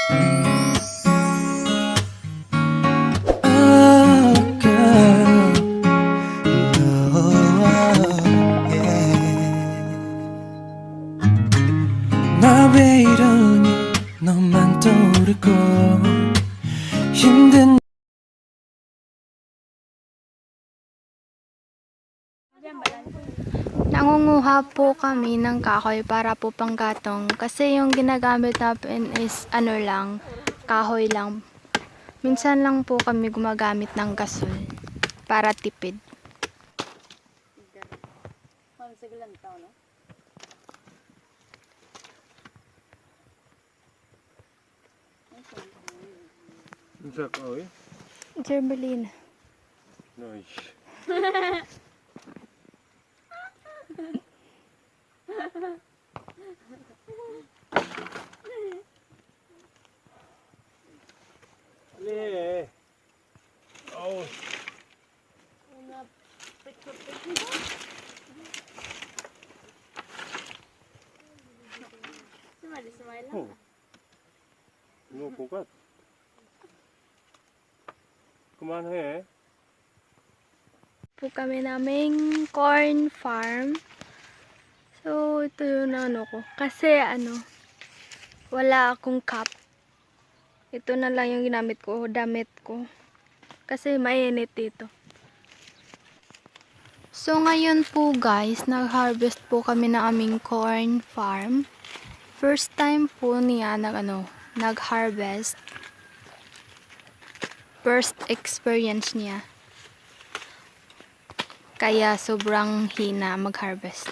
Oh, girl. Oh, yeah. 나 왜 이러니 너만 떠오르고 힘든 Nangunguha po kami ng kahoy para po panggatong kasi yung ginagamit natin is ano lang, kahoy lang. Minsan lang po kami gumagamit ng gasol para tipid. Sa kahoy? Gerbeline. Nice. Ali. Oh. Oh. 그만 그만해. Po kami naming corn farm. So, ito yung ano ko. Kasi wala akong cup. Ito na lang yung ginamit ko, damit ko. Kasi mainit dito. So, ngayon po guys, nag-harvest po kami ng aming corn farm. First time po niya nag-harvest. First experience niya. Kaya sobrang hina mag-harvest.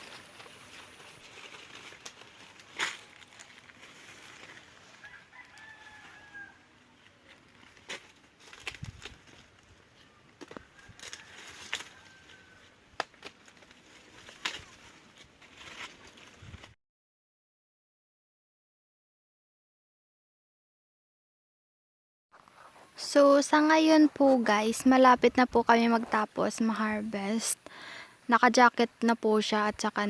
So, sa ngayon po guys, malapit na po kami magtapos ma-harvest. Naka-jacket na po siya at saka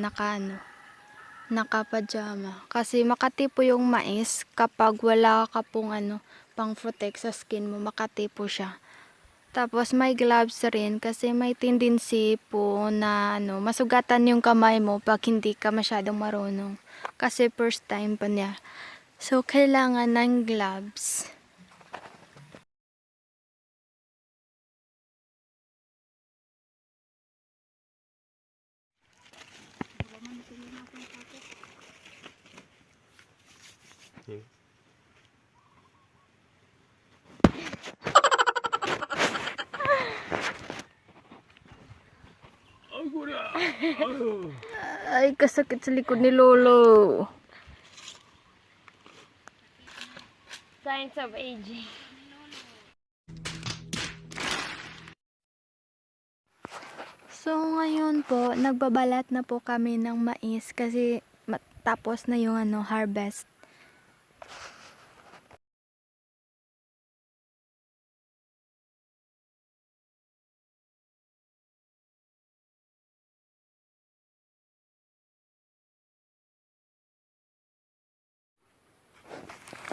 naka-pajama. Kasi makati po yung mais kapag wala ka pong pang protect sa skin mo, makati po siya. Tapos may gloves rin kasi may tendency po na masugatan yung kamay mo pag hindi ka masyadong marunong. Kasi first time pa niya. So, kailangan ng gloves. Ay, kasakit sa likod ni Lolo. Signs of aging. So, ngayon po, nagbabalat na po kami ng mais kasi tapos na yung harvest.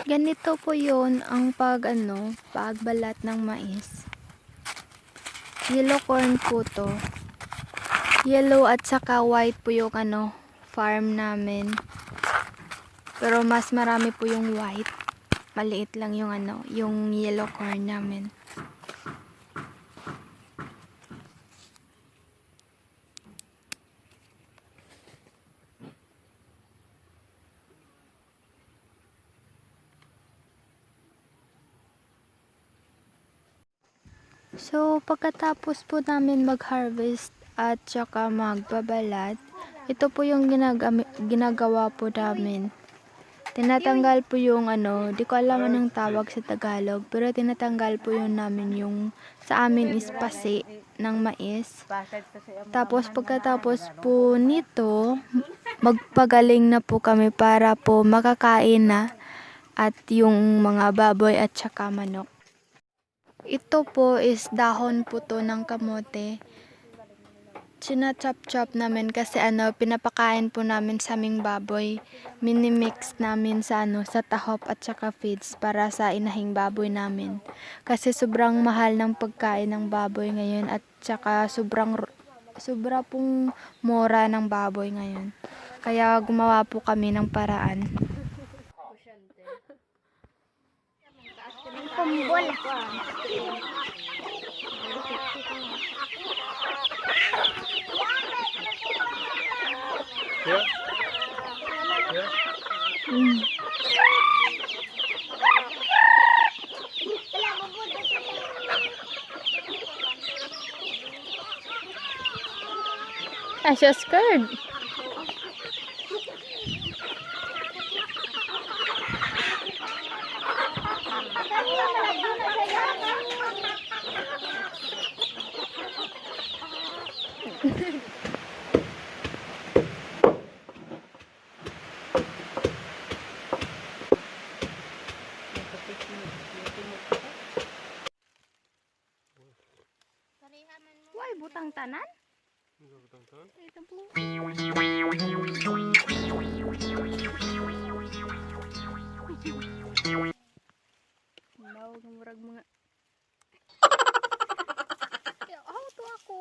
Ganito po yun ang pagbalat ng mais. Yellow corn po to. Yellow at saka white po yung farm namin. Pero mas marami po yung white. Maliit lang yung yung yellow corn namin. So, pagkatapos po namin mag-harvest at saka magbabalat, ito po yung ginagawa po namin. Tinatanggal po yung di ko alam anong tawag sa Tagalog, pero tinatanggal po yung namin yung sa amin is pasi ng mais. Tapos pagkatapos po nito, magpagaling na po kami para po makakain na at yung mga baboy at saka manok. Ito po is dahon po to ng kamote. China-chop-chop namin kasi pinapakain po namin sa aming baboy. Minimix namin sa sa tahop at saka feeds para sa inahing baboy namin. Kasi sobrang mahal ng pagkain ng baboy ngayon at saka sobra pong mura ng baboy ngayon. Kaya gumawa po kami ng paraan. Kumbol. Yeah? Yeah? Mm. Siya scared. Why butang tanan? Enggak betul-betul. Ito po. Murag mga to ako.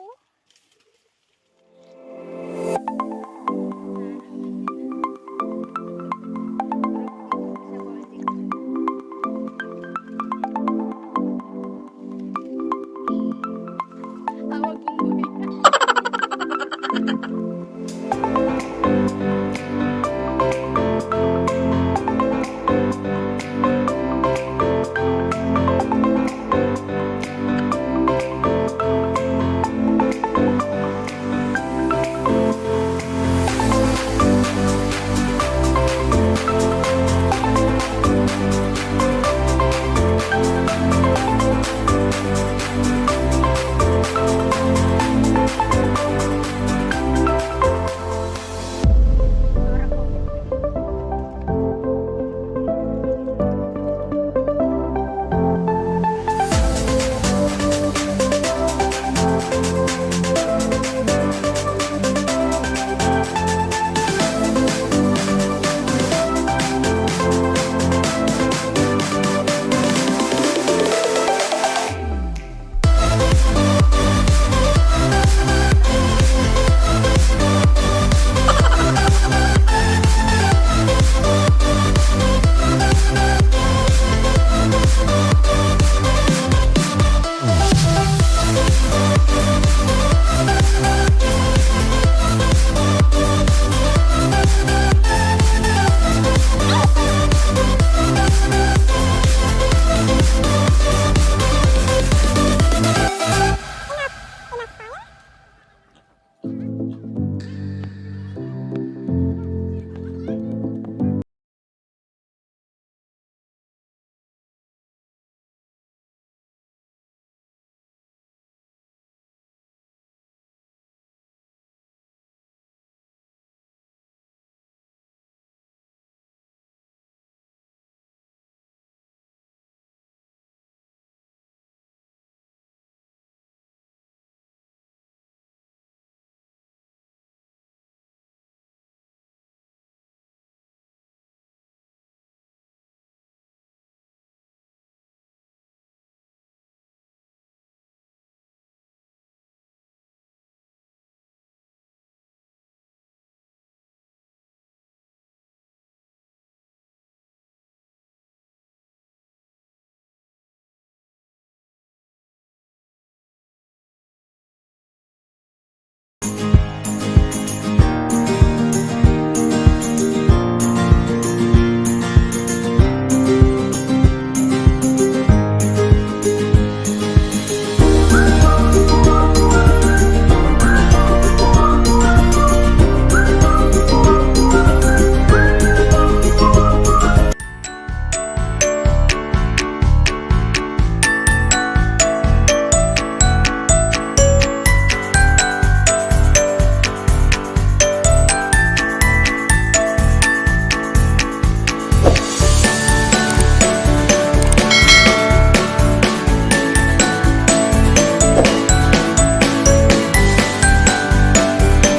Tawag kong bumili.